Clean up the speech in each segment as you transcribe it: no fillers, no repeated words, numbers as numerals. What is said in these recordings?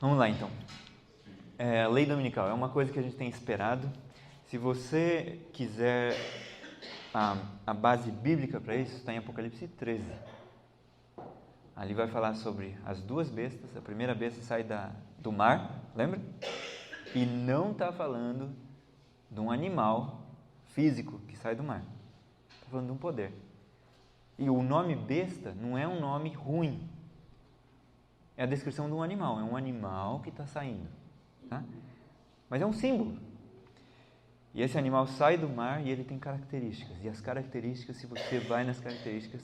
Vamos lá, então. Lei dominical é uma coisa que a gente tem esperado. Se você quiser a base bíblica para isso, está em Apocalipse 13. Ali vai falar sobre as duas bestas. A primeira besta sai do mar, lembra? E não está falando de um animal físico que sai do mar. Está falando de um poder. E o nome besta não é um nome ruim. É a descrição de um animal. É um animal que está saindo. Tá? Mas é um símbolo. E esse animal sai do mar e ele tem características. E as características, se você vai nas características,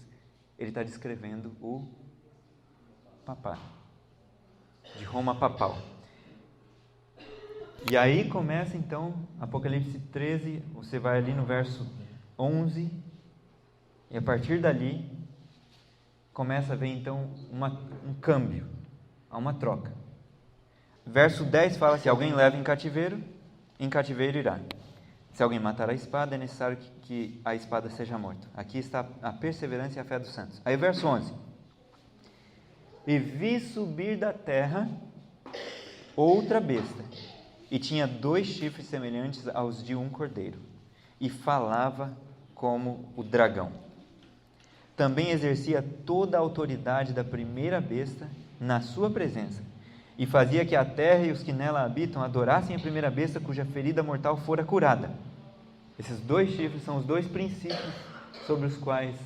ele está descrevendo o papado. De Roma papal. E aí começa então, Apocalipse 13, você vai ali no verso 11, e a partir dali, começa a ver então um câmbio, uma troca. Verso 10 fala, se alguém leva em cativeiro irá. Se alguém matar a espada, é necessário que a espada seja morta. Aqui está a perseverança e a fé dos santos. Aí verso 11. E vi subir da terra outra besta, e tinha 2 chifres semelhantes aos de um cordeiro, e falava como o dragão. Também exercia toda a autoridade da primeira besta na sua presença, e fazia que a terra e os que nela habitam adorassem a primeira besta cuja ferida mortal fora curada. Esses 2 chifres são os 2 princípios sobre os quais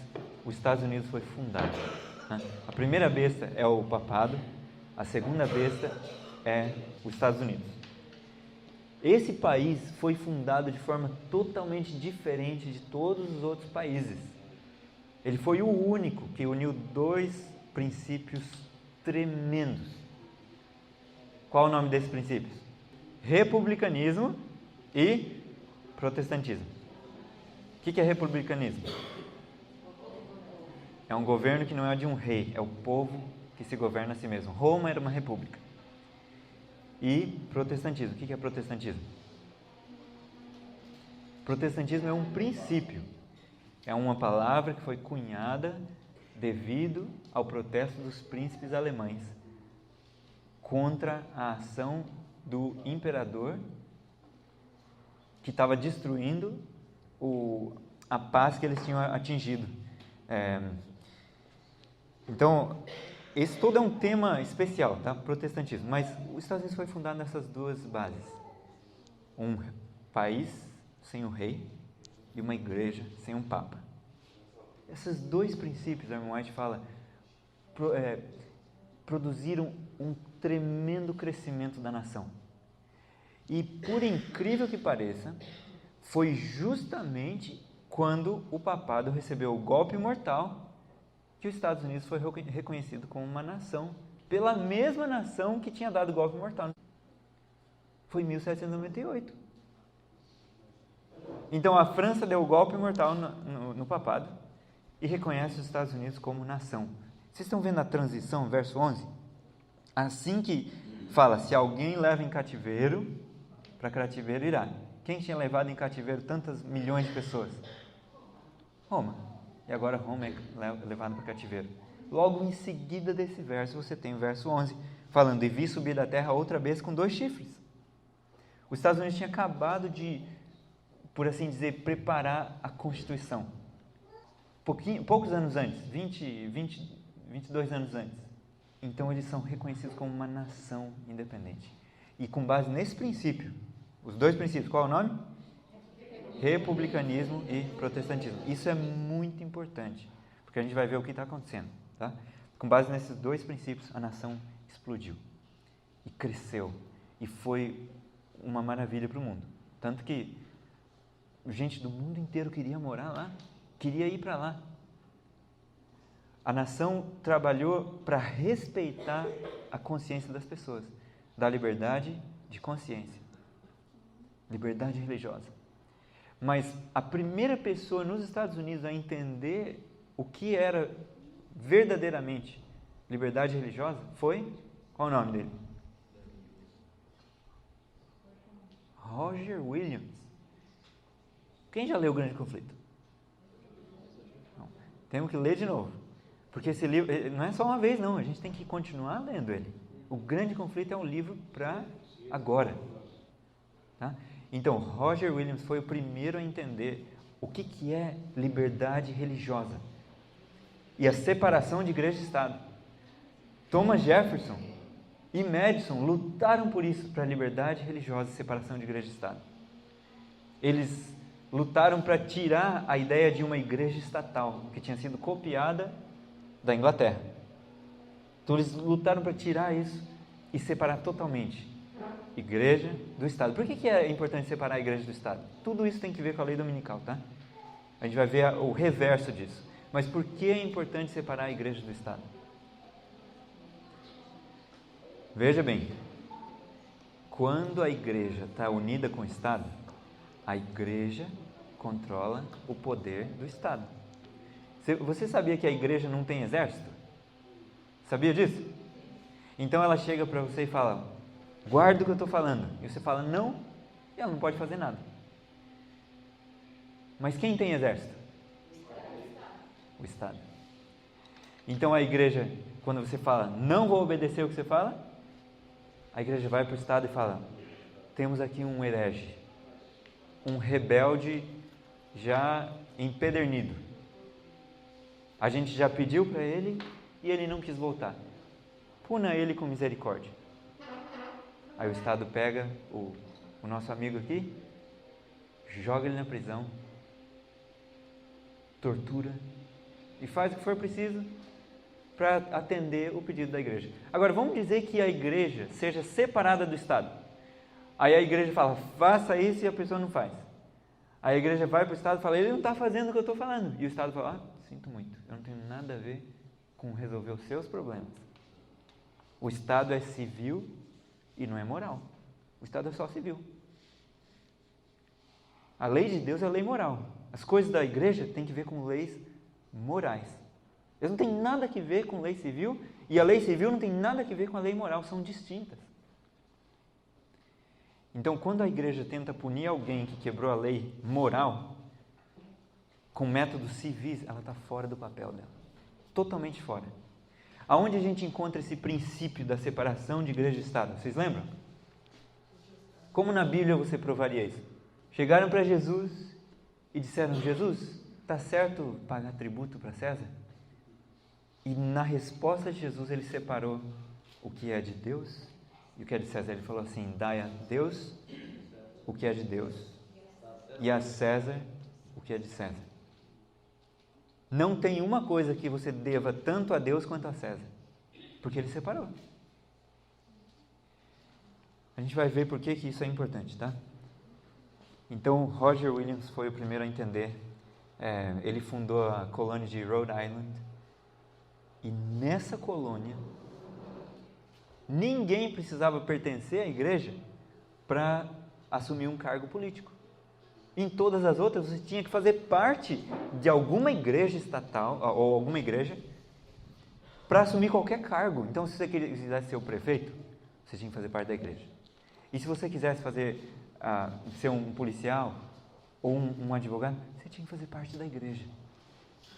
os Estados Unidos foi fundado. A primeira besta é o papado, a segunda besta é os Estados Unidos. Esse país foi fundado de forma totalmente diferente de todos os outros países. Ele foi o único que uniu 2 princípios tremendos. Qual o nome desses princípios? Republicanismo e protestantismo. O que é republicanismo? É um governo que não é de um rei, é o povo que se governa a si mesmo. Roma era uma república. E protestantismo. O que é protestantismo? Protestantismo é um princípio. É uma palavra que foi cunhada devido ao protesto dos príncipes alemães contra a ação do imperador que estava destruindo a paz que eles tinham atingido. Então, esse todo é um tema especial, tá? Protestantismo. Mas os Estados Unidos foi fundado nessas 2 bases. Um país sem um rei e uma igreja sem um papa. Esses 2 princípios, a Ellen White fala, produziram um tremendo crescimento da nação. E, por incrível que pareça, foi justamente quando o papado recebeu o golpe mortal que os Estados Unidos foi reconhecido como uma nação, pela mesma nação que tinha dado o golpe mortal. Foi em 1798. Então a França deu o golpe mortal no papado e reconhece os Estados Unidos como nação. Vocês estão vendo a transição, verso 11? Assim que fala, se alguém leva em cativeiro, para cativeiro irá. Quem tinha levado em cativeiro tantas milhões de pessoas? Roma. E agora Roma é levado para cativeiro. Logo em seguida desse verso, você tem o verso 11, falando, e vi subir da terra outra vez com 2 chifres. Os Estados Unidos tinham acabado de, por assim dizer, preparar a Constituição. Poucos anos antes, 22 anos antes. Então eles são reconhecidos como uma nação independente. E com base nesse princípio, os 2 princípios, qual é o nome? Republicanismo e protestantismo. Isso é muito importante, porque a gente vai ver o que está acontecendo. Tá? Com base nesses 2 princípios, a nação explodiu e cresceu e foi uma maravilha para o mundo. Tanto que gente do mundo inteiro queria morar lá, queria ir para lá. A nação trabalhou para respeitar a consciência das pessoas, da liberdade de consciência, liberdade religiosa. Mas a primeira pessoa nos Estados Unidos a entender o que era verdadeiramente liberdade religiosa foi, qual o nome dele? Roger Williams. Quem já leu O Grande Conflito? Não. Temos que ler de novo. Porque esse livro não é só uma vez, não. A gente tem que continuar lendo ele. O grande conflito é um livro para agora. Tá? Então, Roger Williams foi o primeiro a entender o que é liberdade religiosa e a separação de igreja e Estado. Thomas Jefferson e Madison lutaram por isso, para a liberdade religiosa e separação de igreja e Estado. Eles lutaram para tirar a ideia de uma igreja estatal, que tinha sido copiada da Inglaterra. Então eles lutaram para tirar isso e separar totalmente igreja do Estado. Por que é importante separar a igreja do Estado? Tudo isso tem que ver com a lei dominical, tá? A gente vai ver o reverso disso. Mas por que é importante separar a igreja do Estado? Veja bem, quando a igreja está unida com o Estado, a igreja controla o poder do Estado. Você sabia que a igreja não tem exército? Sabia disso? Então ela chega para você e fala, guarda o que eu estou falando. E você fala, não, e ela não pode fazer nada. Mas quem tem exército? O Estado. Então a igreja, quando você fala, não vou obedecer o que você fala, a igreja vai para o Estado e fala, temos aqui um herege, um rebelde já empedernido. A gente já pediu para ele e ele não quis voltar. Puna ele com misericórdia. Aí o Estado pega o nosso amigo aqui, joga ele na prisão, tortura e faz o que for preciso para atender o pedido da igreja. Agora, vamos dizer que a igreja seja separada do Estado. Aí a igreja fala, faça isso, e a pessoa não faz. Aí a igreja vai para o Estado e fala, ele não está fazendo o que eu estou falando. E o Estado fala, sinto muito, eu não tenho nada a ver com resolver os seus problemas. O Estado é civil e não é moral. O Estado é só civil. A lei de Deus é a lei moral. As coisas da igreja têm que ver com leis morais. Eles não têm nada a ver com lei civil, e a lei civil não tem nada a ver com a lei moral, são distintas. Então, quando a igreja tenta punir alguém que quebrou a lei moral, com métodos civis, ela está fora do papel dela. Totalmente fora. Aonde a gente encontra esse princípio da separação de igreja e Estado? Vocês lembram? Como na Bíblia você provaria isso? Chegaram para Jesus e disseram, Jesus, está certo pagar tributo para César? E na resposta de Jesus, ele separou o que é de Deus e o que é de César. Ele falou assim, dai a Deus o que é de Deus e a César o que é de César. Não tem uma coisa que você deva tanto a Deus quanto a César, porque ele separou. A gente vai ver por que isso é importante, tá? Então, Roger Williams foi o primeiro a entender. Ele fundou a colônia de Rhode Island. E nessa colônia, ninguém precisava pertencer à igreja para assumir um cargo político. Em todas as outras, você tinha que fazer parte de alguma igreja estatal, ou alguma igreja, para assumir qualquer cargo. Então, se você quisesse ser o prefeito, você tinha que fazer parte da igreja. E se você quisesse ser um policial ou um advogado, você tinha que fazer parte da igreja.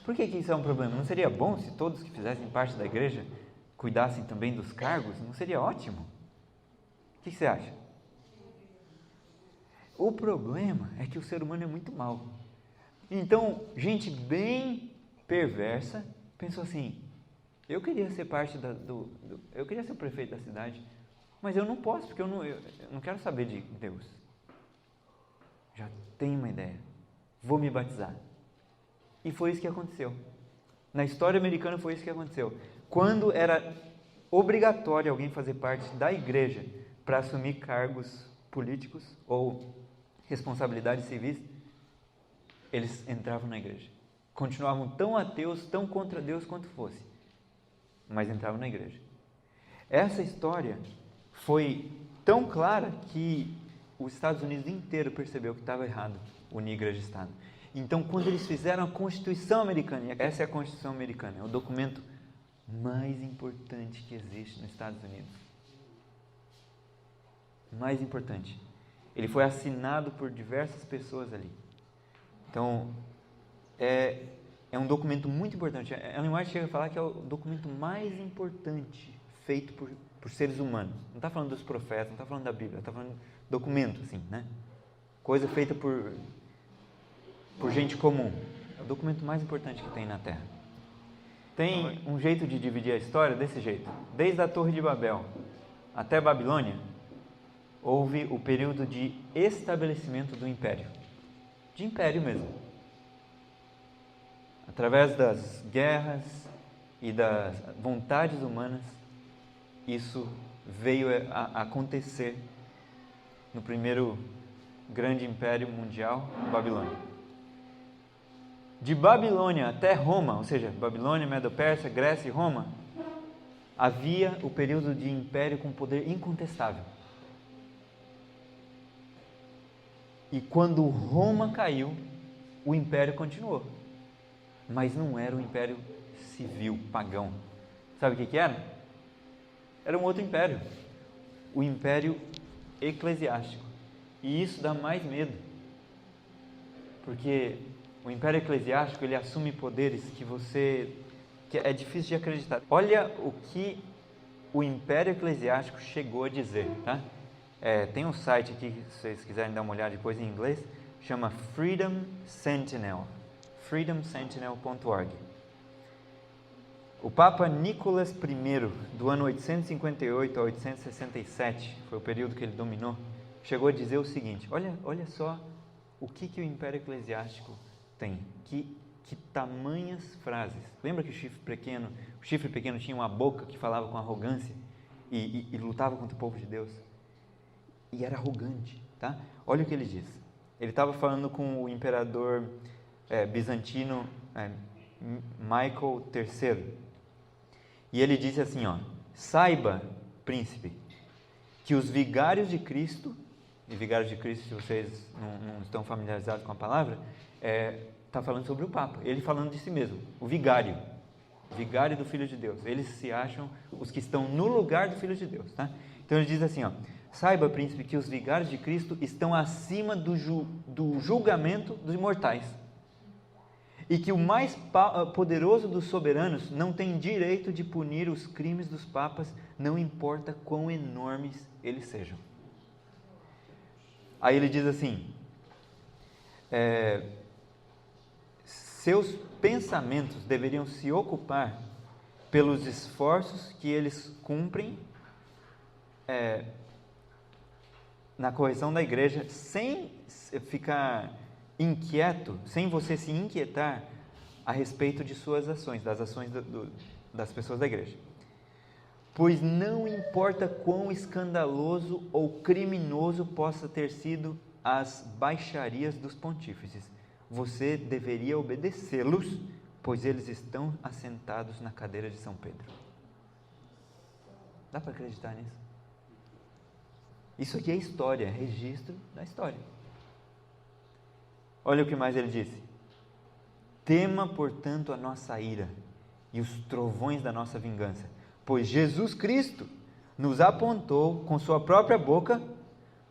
Por que isso é um problema? Não seria bom se todos que fizessem parte da igreja cuidassem também dos cargos? Não seria ótimo? O que você acha? O problema é que o ser humano é muito mau. Então, gente bem perversa pensou assim, eu queria ser parte eu queria ser o prefeito da cidade, mas eu não posso, porque eu não quero saber de Deus. Já tenho uma ideia. Vou me batizar. E foi isso que aconteceu. Na história americana foi isso que aconteceu. Quando era obrigatório alguém fazer parte da igreja para assumir cargos políticos ou responsabilidades civis, eles entravam na igreja. Continuavam tão ateus, tão contra Deus quanto fosse, mas entravam na igreja. Essa história foi tão clara que os Estados Unidos inteiro percebeu que estava errado unir igreja e Estado. Então, quando eles fizeram a Constituição Americana, e essa é a Constituição Americana, é o documento mais importante que existe nos Estados Unidos. Mais importante. Ele foi assinado por diversas pessoas ali. Então, é um documento muito importante. Ellen White chega a falar que é o documento mais importante feito por seres humanos. Não está falando dos profetas, não está falando da Bíblia, está falando de documento, assim, né? Coisa feita por gente comum. É o documento mais importante que tem na Terra. Tem um jeito de dividir a história desse jeito. Desde a Torre de Babel até Babilônia, houve o período de estabelecimento do império. De império mesmo. Através das guerras e das vontades humanas, isso veio a acontecer no primeiro grande império mundial, Babilônia. De Babilônia até Roma, ou seja, Babilônia, Medo-Pérsia, Grécia e Roma, havia o período de império com poder incontestável. E quando Roma caiu, o império continuou. Mas não era um império civil, pagão. Sabe o que era? Era um outro império. O império eclesiástico. E isso dá mais medo. Porque o império eclesiástico, ele assume poderes que é difícil de acreditar. Olha o que o império eclesiástico chegou a dizer, tá? Tem um site aqui, se vocês quiserem dar uma olhada depois em inglês, chama Freedom Sentinel, freedomsentinel.org. O Papa Nicolas I, do ano 858 a 867, foi o período que ele dominou, chegou a dizer o seguinte, olha só o que o império eclesiástico tem, que tamanhas frases. Lembra que o chifre pequeno tinha uma boca que falava com arrogância e lutava contra o povo de Deus? E era arrogante, tá? Olha o que ele diz. Ele estava falando com o imperador bizantino Michael III. E ele disse assim, saiba, príncipe, que os vigários de Cristo, e vigários de Cristo, se vocês não estão familiarizados com a palavra, está falando sobre o Papa, ele falando de si mesmo, o vigário do Filho de Deus. Eles se acham os que estão no lugar do Filho de Deus, tá? Então ele diz assim, saiba, príncipe, que os vigários de Cristo estão acima do julgamento dos mortais, e que o mais poderoso dos soberanos não tem direito de punir os crimes dos papas, não importa quão enormes eles sejam. Aí ele diz assim, seus pensamentos deveriam se ocupar pelos esforços que eles cumprem na correção da igreja, sem ficar inquieto, sem você se inquietar a respeito de suas ações, das ações das pessoas da igreja. Pois não importa quão escandaloso ou criminoso possa ter sido as baixarias dos pontífices, você deveria obedecê-los, pois eles estão assentados na cadeira de São Pedro. Dá para acreditar nisso? Isso aqui é história, é registro da história. Olha o que mais ele disse. Tema, portanto, a nossa ira e os trovões da nossa vingança, pois Jesus Cristo nos apontou com sua própria boca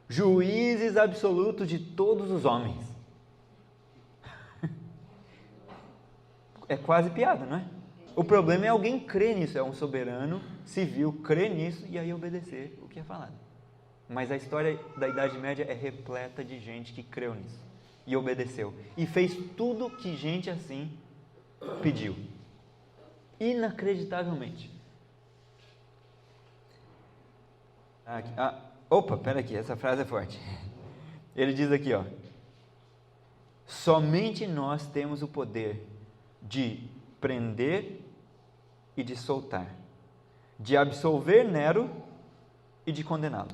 juízes absolutos de todos os homens. É quase piada, não é? O problema é alguém crer nisso, é um soberano civil crer nisso e aí obedecer o que é falado. Mas a história da Idade Média é repleta de gente que creu nisso e obedeceu e fez tudo que gente assim pediu, inacreditavelmente. Espera aqui, essa frase é forte. Ele diz aqui, somente nós temos o poder de prender e de soltar, de absolver Nero e de condená-lo.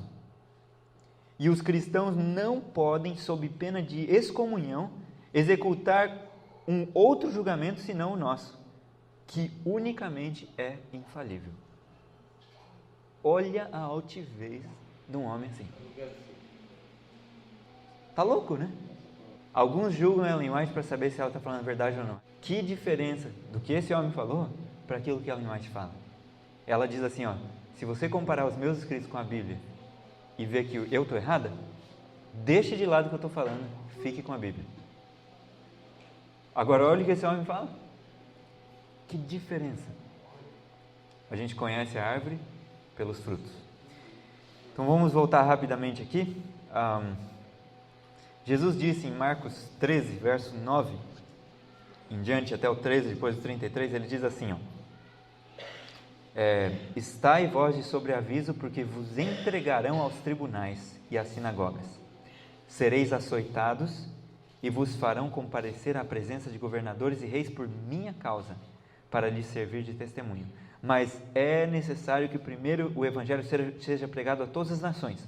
E os cristãos não podem, sob pena de excomunhão, executar um outro julgamento senão o nosso, que unicamente é infalível. Olha a altivez de um homem assim. Tá louco, né? Alguns julgam Ellen White para saber se ela está falando a verdade ou não. Que diferença do que esse homem falou para aquilo que Ellen White fala. Ela diz assim, se você comparar os meus escritos com a Bíblia e ver que eu estou errada, deixe de lado o que eu estou falando, fique com a Bíblia. Agora olha o que esse homem fala. Que diferença. A gente conhece a árvore pelos frutos. Então vamos voltar rapidamente aqui. Jesus disse em Marcos 13, verso 9 em diante, até o 13, depois do 33, ele diz assim, estai vós de sobreaviso, porque vos entregarão aos tribunais e às sinagogas. Sereis açoitados e vos farão comparecer à presença de governadores e reis por minha causa, para lhes servir de testemunho. Mas é necessário que primeiro o evangelho seja pregado a todas as nações.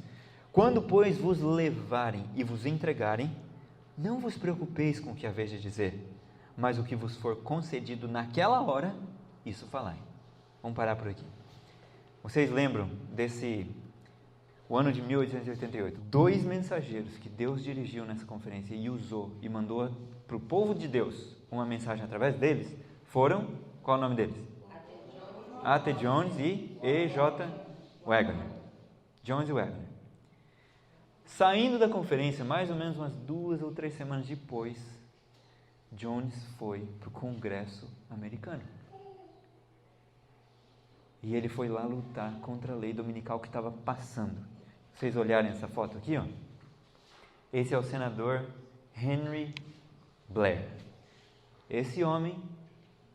Quando, pois, vos levarem e vos entregarem, não vos preocupeis com o que haveis de dizer, mas o que vos for concedido naquela hora, isso falai. Vamos parar por aqui. Vocês lembram o ano de 1888, 2 mensageiros que Deus dirigiu nessa conferência e usou e mandou para o povo de Deus uma mensagem através deles, foram, qual é o nome deles? A.T. Jones e E.J. Wagner. Jones e Wagner. Saindo da conferência, mais ou menos umas 2 ou 3 semanas depois, Jones foi para o Congresso americano. E ele foi lá lutar contra a lei dominical que estava passando. Se vocês olharem essa foto aqui, esse é o senador Henry Blair. Esse homem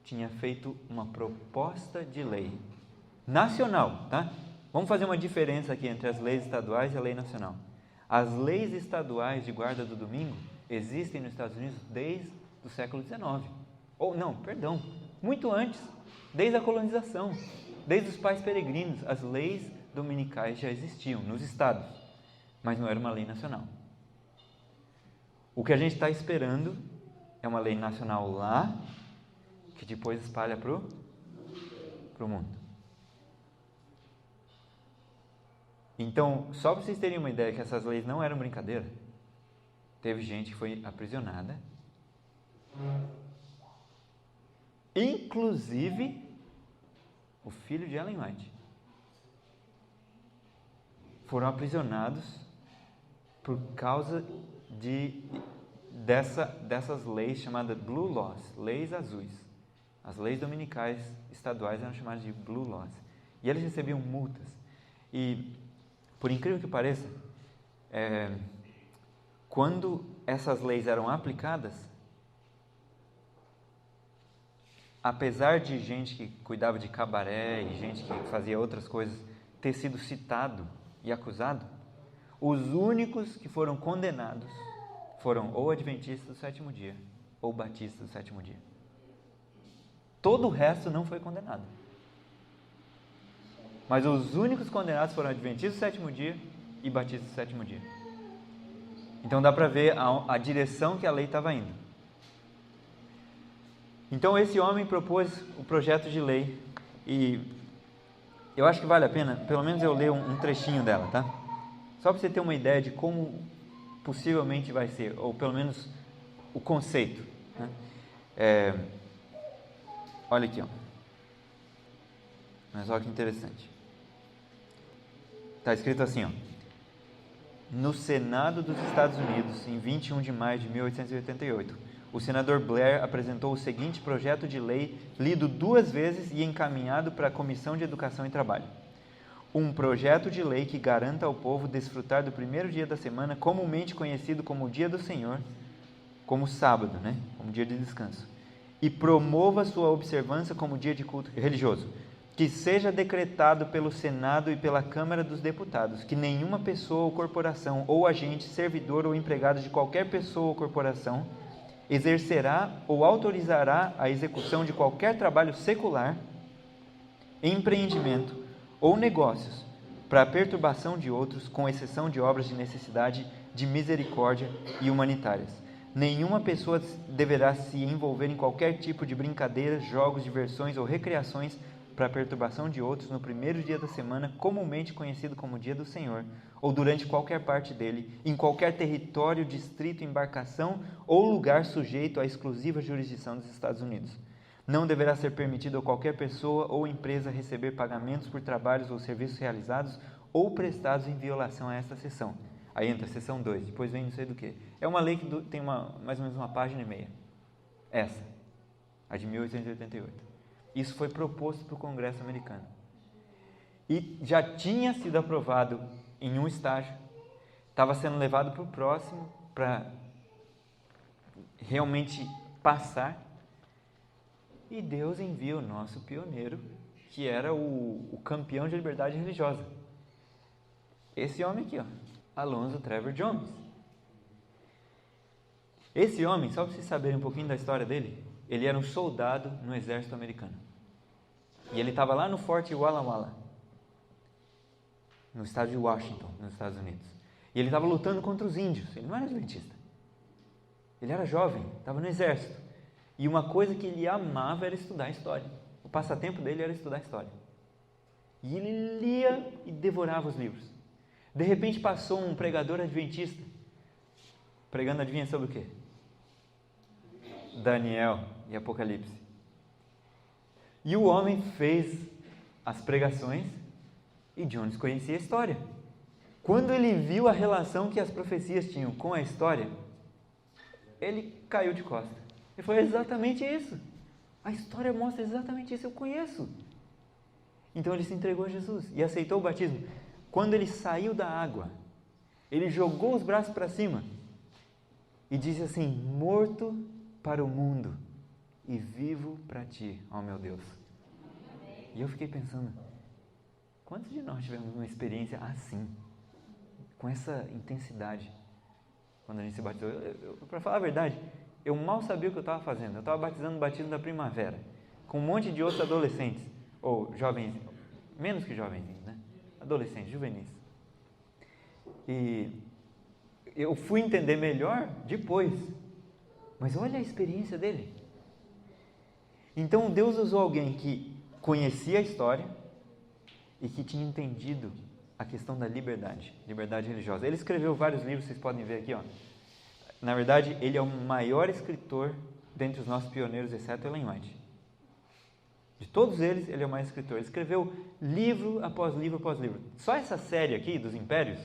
tinha feito uma proposta de lei nacional, tá? Vamos fazer uma diferença aqui entre as leis estaduais e a lei nacional. As leis estaduais de guarda do domingo existem nos Estados Unidos desde o século XIX. Muito antes, desde a colonização, desde os pais peregrinos, as leis dominicais já existiam nos estados, mas não era uma lei nacional. O que a gente está esperando é uma lei nacional lá, que depois espalha para o mundo. Então, só para vocês terem uma ideia que essas leis não eram brincadeira, teve gente que foi aprisionada, inclusive o filho de Ellen White. Foram aprisionados por causa dessas leis chamadas Blue Laws, leis azuis. As leis dominicais estaduais eram chamadas de Blue Laws. E eles recebiam multas. E, por incrível que pareça, quando essas leis eram aplicadas, apesar de gente que cuidava de cabaré e gente que fazia outras coisas ter sido citado e acusado, os únicos que foram condenados foram ou adventistas do sétimo dia ou batistas do sétimo dia. Todo o resto não foi condenado. Mas os únicos condenados foram adventistas do sétimo dia e batistas do sétimo dia. Então dá para ver a direção que a lei estava indo. Então esse homem propôs o projeto de lei e eu acho que vale a pena, pelo menos eu ler um trechinho dela, tá? Só para você ter uma ideia de como possivelmente vai ser, ou pelo menos o conceito, né? Olha aqui, mas olha que interessante. Está escrito assim, no Senado dos Estados Unidos, em 21 de maio de 1888, o senador Blair apresentou o seguinte projeto de lei, lido 2 vezes e encaminhado para a Comissão de Educação e Trabalho. Um projeto de lei que garanta ao povo desfrutar do primeiro dia da semana, comumente conhecido como o Dia do Senhor, como sábado, né? Como dia de descanso, e promova sua observância como dia de culto religioso. Que seja decretado pelo Senado e pela Câmara dos Deputados que nenhuma pessoa ou corporação ou agente, servidor ou empregado de qualquer pessoa ou corporação exercerá ou autorizará a execução de qualquer trabalho secular, empreendimento ou negócios para a perturbação de outros, com exceção de obras de necessidade, de misericórdia e humanitárias. Nenhuma pessoa deverá se envolver em qualquer tipo de brincadeiras, jogos, diversões ou recreações para a perturbação de outros no primeiro dia da semana, comumente conhecido como Dia do Senhor, ou durante qualquer parte dele, em qualquer território, distrito, embarcação ou lugar sujeito à exclusiva jurisdição dos Estados Unidos. Não deverá ser permitido a qualquer pessoa ou empresa receber pagamentos por trabalhos ou serviços realizados ou prestados em violação a esta seção. Aí entra a seção 2, depois vem não sei do que. É uma lei que tem mais ou menos 1,5 páginas. Essa, a de 1888. Isso foi proposto para o Congresso americano. e já tinha sido aprovado em um estágio, estava sendo levado para o próximo para realmente passar, e Deus envia o nosso pioneiro, que era o campeão de liberdade religiosa. Esse homem aqui, ó, Alonzo Trevor Jones. Esse homem, só para vocês saberem um pouquinho da história dele, ele era um soldado no exército americano. E ele estava lá no Forte Walla Walla, no estado de Washington, nos Estados Unidos. E ele estava lutando contra os índios. Ele não era adventista. Ele era jovem, estava no exército. E uma coisa que ele amava era estudar história. O passatempo dele era estudar história. E ele lia e devorava os livros. De repente passou um pregador adventista, pregando, adivinha sobre o quê? Daniel e Apocalipse. E o homem fez as pregações e Jones conhecia a história. Quando ele viu a relação que as profecias tinham com a história, ele caiu de costas. Ele falou, exatamente isso. A história mostra exatamente isso, eu conheço. Então ele se entregou a Jesus e aceitou o batismo. Quando ele saiu da água, ele jogou os braços para cima e disse assim, morto para o mundo e vivo para ti, ó meu Deus. E eu fiquei pensando, quantos de nós tivemos uma experiência assim, com essa intensidade, quando a gente se batizou? Para falar a verdade, eu mal sabia o que eu estava fazendo. Eu estava batizando o batismo da primavera, com um monte de outros adolescentes, ou jovens, menos que jovens, né? Adolescentes, juvenis. E eu fui entender melhor depois, mas olha a experiência dele. Então Deus usou alguém que conhecia a história e que tinha entendido a questão da liberdade religiosa. Ele escreveu vários livros, vocês podem ver aqui, ó. Na verdade, ele é o maior escritor dentre os nossos pioneiros, exceto Ellen White. De todos eles, ele é o maior escritor. Ele escreveu livro após livro após livro. Só essa série aqui, dos Impérios,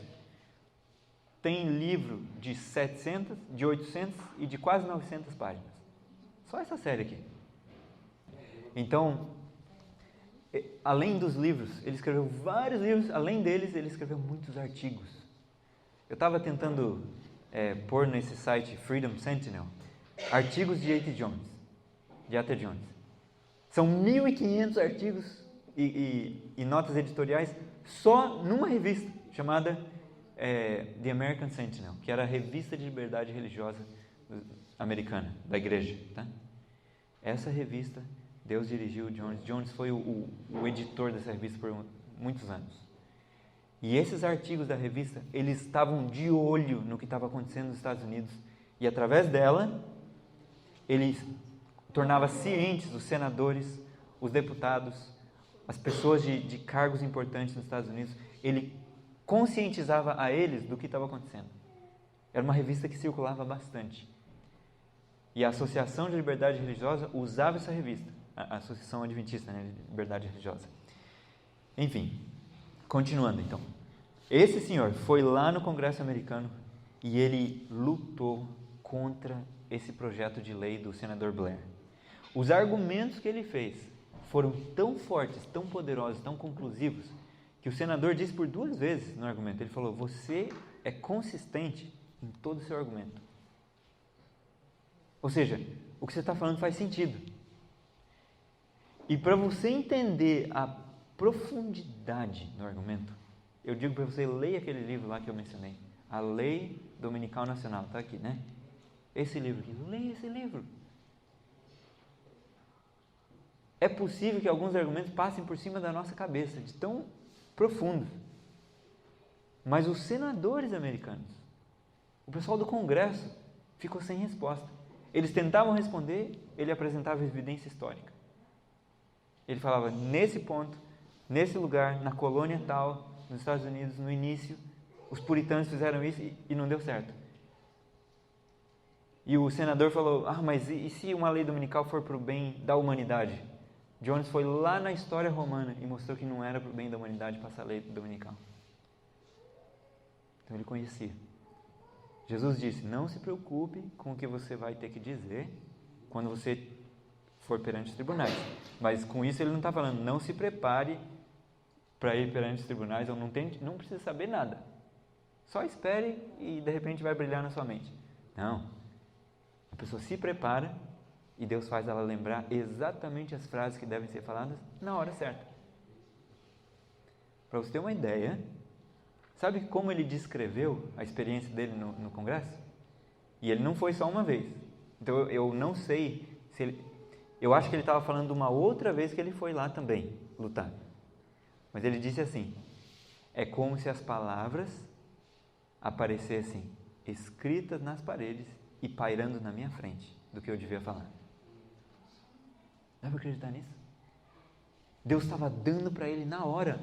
tem livro de 700, de 800 e de quase 900 páginas. Só essa série aqui. Então, além dos livros, ele escreveu vários livros. Além deles, ele escreveu muitos artigos. Eu estava tentando pôr nesse site Freedom Sentinel artigos de A.T. Jones. São 1.500 artigos e notas editoriais só numa revista chamada The American Sentinel, que era a revista de liberdade religiosa americana, da igreja. Tá? Essa revista, Deus dirigiu Jones. Jones foi o editor dessa revista por muitos anos. E esses artigos da revista, eles estavam de olho no que estava acontecendo nos Estados Unidos. E através dela, ele tornava cientes os senadores, os deputados, as pessoas de cargos importantes nos Estados Unidos. Ele conscientizava a eles do que estava acontecendo. Era uma revista que circulava bastante. E a Associação de Liberdade Religiosa usava essa revista. A Associação Adventista, né, de Liberdade Religiosa. Enfim, continuando então. Esse senhor foi lá no Congresso americano e ele lutou contra esse projeto de lei do senador Blair. Os argumentos que ele fez foram tão fortes, tão poderosos, tão conclusivos, que o senador disse por 2 vezes no argumento. Ele falou, você é consistente em todo o seu argumento. Ou seja, o que você está falando faz sentido. E para você entender a profundidade do argumento, eu digo para você, leia aquele livro lá que eu mencionei, A Lei Dominical Nacional, está aqui, né? Esse livro aqui, leia esse livro. É possível que alguns argumentos passem por cima da nossa cabeça, de tão profundos. Mas os senadores americanos, o pessoal do Congresso, ficou sem resposta. Eles tentavam responder, ele apresentava evidência histórica. Ele falava, nesse ponto, nesse lugar, na colônia tal, nos Estados Unidos, no início, os puritanos fizeram isso e não deu certo. E o senador falou, mas e se uma lei dominical for para o bem da humanidade? Jones foi lá na história romana e mostrou que não era para o bem da humanidade passar a lei dominical. Então ele conhecia. Jesus disse, não se preocupe com o que você vai ter que dizer quando você for perante os tribunais. Mas com isso ele não está falando, não se prepare para ir perante os tribunais, ou não precisa saber nada. Só espere e de repente vai brilhar na sua mente. Não. A pessoa se prepara e Deus faz ela lembrar exatamente as frases que devem ser faladas na hora certa. Para você ter uma ideia, sabe como ele descreveu a experiência dele no congresso? E ele não foi só uma vez. Então eu não sei se ele... Eu acho que ele estava falando de uma outra vez que ele foi lá também lutar. Mas ele disse assim: é como se as palavras aparecessem escritas nas paredes e pairando na minha frente do que eu devia falar. Dá para acreditar nisso? Deus estava dando para ele na hora.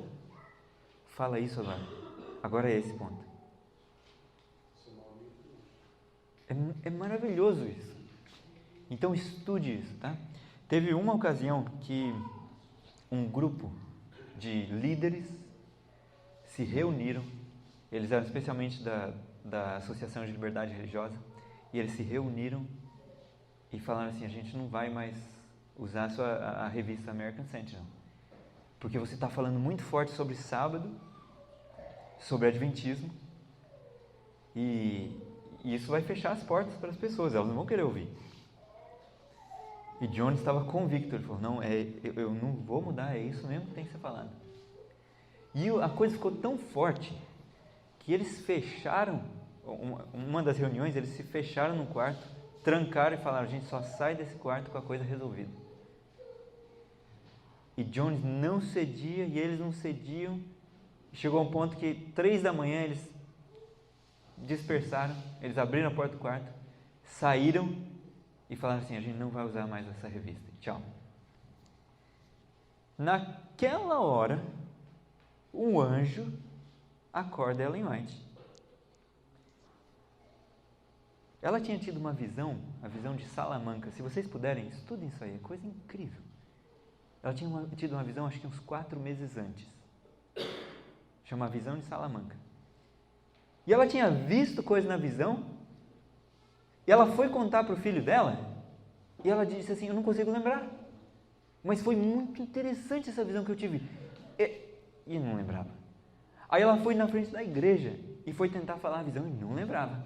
Fala isso agora. Agora é esse ponto. É maravilhoso isso. Então estude isso, tá? Teve uma ocasião que um grupo de líderes se reuniram. Eles eram especialmente da Associação de Liberdade Religiosa, e eles se reuniram e falaram assim: a gente não vai mais usar a revista American Sentinel, porque você está falando muito forte sobre sábado, sobre adventismo, e isso vai fechar as portas para as pessoas, elas não vão querer ouvir. E Jones estava convicto, ele falou: não, eu não vou mudar, é isso mesmo que tem que ser falado. E a coisa ficou tão forte que eles fecharam, uma das reuniões, eles se fecharam no quarto, trancaram e falaram: a gente só sai desse quarto com a coisa resolvida. E Jones não cedia e eles não cediam. Chegou a um ponto que 3 da manhã eles dispersaram, eles abriram a porta do quarto, saíram e falaram assim: a gente não vai usar mais essa revista, tchau. Naquela hora, um anjo acorda Ellen White. Ela tinha tido uma visão, a visão de Salamanca. Se vocês puderem, estudem isso aí, é coisa incrível. Ela tinha tido uma visão, acho que uns 4 meses antes. Chama a visão de Salamanca. E ela tinha visto coisa na visão, e ela foi contar para o filho dela, e ela disse assim: eu não consigo lembrar, mas foi muito interessante essa visão que eu tive. E não lembrava. Aí ela foi na frente da igreja e foi tentar falar a visão e não lembrava.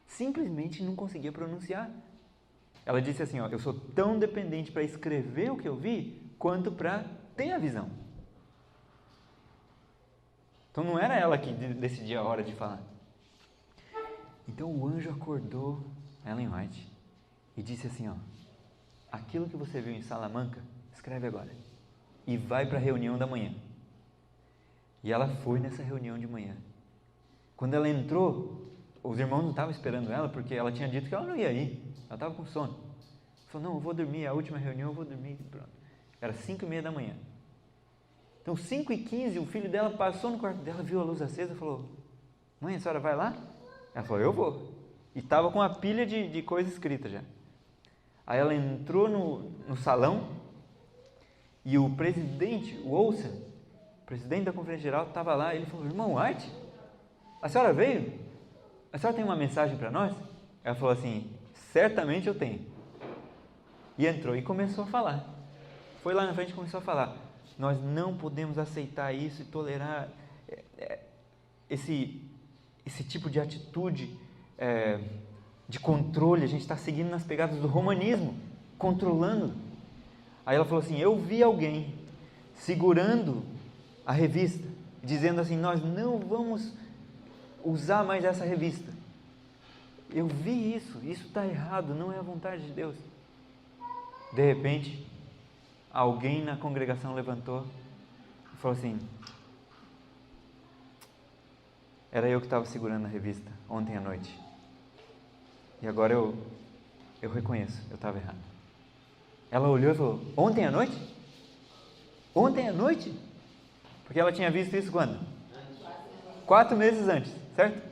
Simplesmente não conseguia pronunciar. Ela disse assim: eu sou tão dependente para escrever o que eu vi, quanto para ter a visão. Então não era ela que decidia a hora de falar. Então o anjo acordou Ellen White e disse assim: aquilo que você viu em Salamanca, escreve agora e vai para a reunião da manhã. E ela foi nessa reunião de manhã. Quando ela entrou, os irmãos não estavam esperando ela, porque ela tinha dito que ela não ia ir, ela estava com sono. Ela falou: não, eu vou dormir, a última reunião eu vou dormir. Pronto. Era 5:30 da manhã. Então 5:15, o filho dela passou no quarto dela, viu a luz acesa e falou: mãe, a senhora vai lá? Ela falou: eu vou. E estava com uma pilha de coisa escrita já. Aí ela entrou no salão e o presidente, o Olsen, presidente da Conferência Geral, estava lá. Ele falou: irmão White, a senhora veio? A senhora tem uma mensagem para nós? Ela falou assim: certamente eu tenho. E entrou e começou a falar. Foi lá na frente e começou a falar: nós não podemos aceitar isso e tolerar esse tipo de atitude de controle. A gente está seguindo nas pegadas do romanismo, controlando. Aí ela falou assim: eu vi alguém segurando a revista, dizendo assim: nós não vamos usar mais essa revista. Eu vi isso está errado, não é a vontade de Deus. De repente, alguém na congregação levantou e falou assim: era eu que estava segurando a revista ontem à noite. E agora eu reconheço, eu estava errado. Ela olhou e falou: ontem à noite? Ontem à noite? Porque ela tinha visto isso quando? 4 meses antes, certo?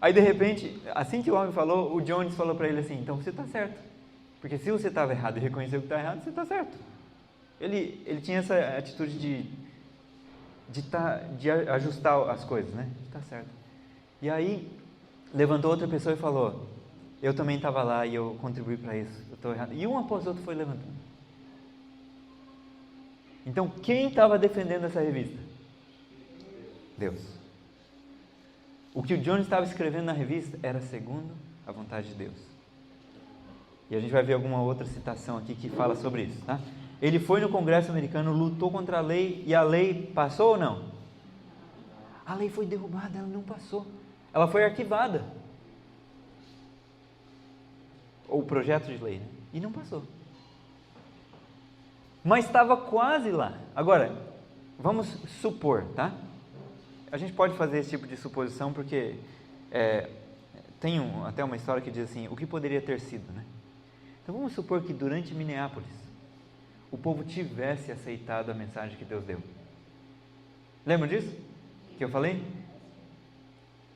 Aí de repente, assim que o homem falou, o Jones falou para ele assim: então você está certo. Porque se você estava errado e reconheceu que está errado, você está certo. Ele tinha essa atitude de ajustar as coisas, né? Está certo. E aí levantou outra pessoa e falou: eu também estava lá e eu contribuí para isso, eu estou errado. E um após outro foi levantando. Então, quem estava defendendo essa revista? Deus. O que o John estava escrevendo na revista era segundo a vontade de Deus. E a gente vai ver alguma outra citação aqui que fala sobre isso, tá? Ele foi no Congresso americano, lutou contra a lei, e a lei passou ou não? A lei foi derrubada, ela não passou. Ela foi arquivada. Ou o projeto de lei, né? E não passou. Mas estava quase lá. Agora, vamos supor, tá? A gente pode fazer esse tipo de suposição porque tem até uma história que diz assim, o que poderia ter sido, né? Então vamos supor que durante Minneapolis o povo tivesse aceitado a mensagem que Deus deu. Lembra disso? Que eu falei?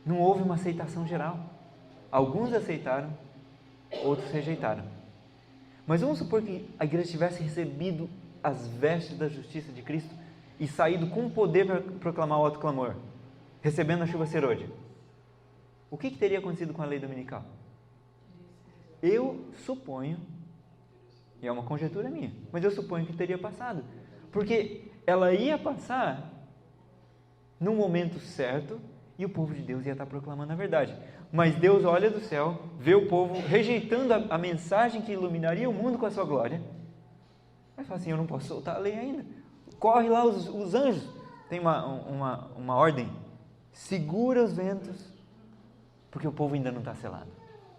Não houve uma aceitação geral. Alguns aceitaram, outros rejeitaram. Mas vamos supor que a igreja tivesse recebido as vestes da justiça de Cristo e saído com poder para proclamar o alto clamor, recebendo a chuva serôdia. O que teria acontecido com a lei dominical? Eu suponho, e é uma conjectura minha, mas eu suponho que teria passado, porque ela ia passar no momento certo e o povo de Deus ia estar proclamando a verdade. Mas Deus olha do céu, vê o povo rejeitando a mensagem que iluminaria o mundo com a sua glória, mas fala assim, eu não posso soltar a lei ainda. Corre lá os anjos, tem uma ordem, segura os ventos, porque o povo ainda não está selado,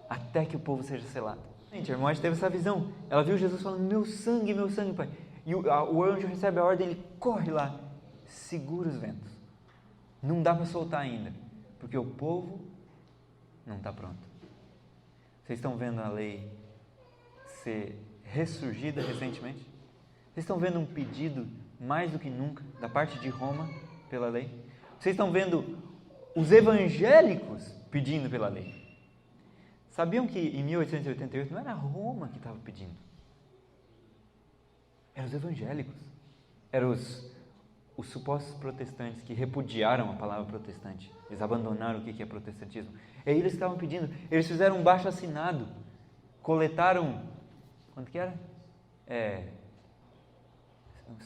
até que o povo seja selado. Gente, a irmã teve essa visão, ela viu Jesus falando, meu sangue, Pai, e o anjo recebe a ordem, ele corre lá, segura os ventos, não dá para soltar ainda, porque o povo não está pronto. Vocês estão vendo a lei ser ressurgida recentemente? Vocês estão vendo um pedido mais do que nunca da parte de Roma pela lei? Vocês estão vendo os evangélicos pedindo pela lei? Sabiam que em 1888 não era Roma que estava pedindo? Eram os evangélicos. Eram os supostos protestantes que repudiaram a palavra protestante. Eles abandonaram o que é protestantismo. E aí eles estavam pedindo, eles fizeram um baixo-assinado, coletaram, quanto que era?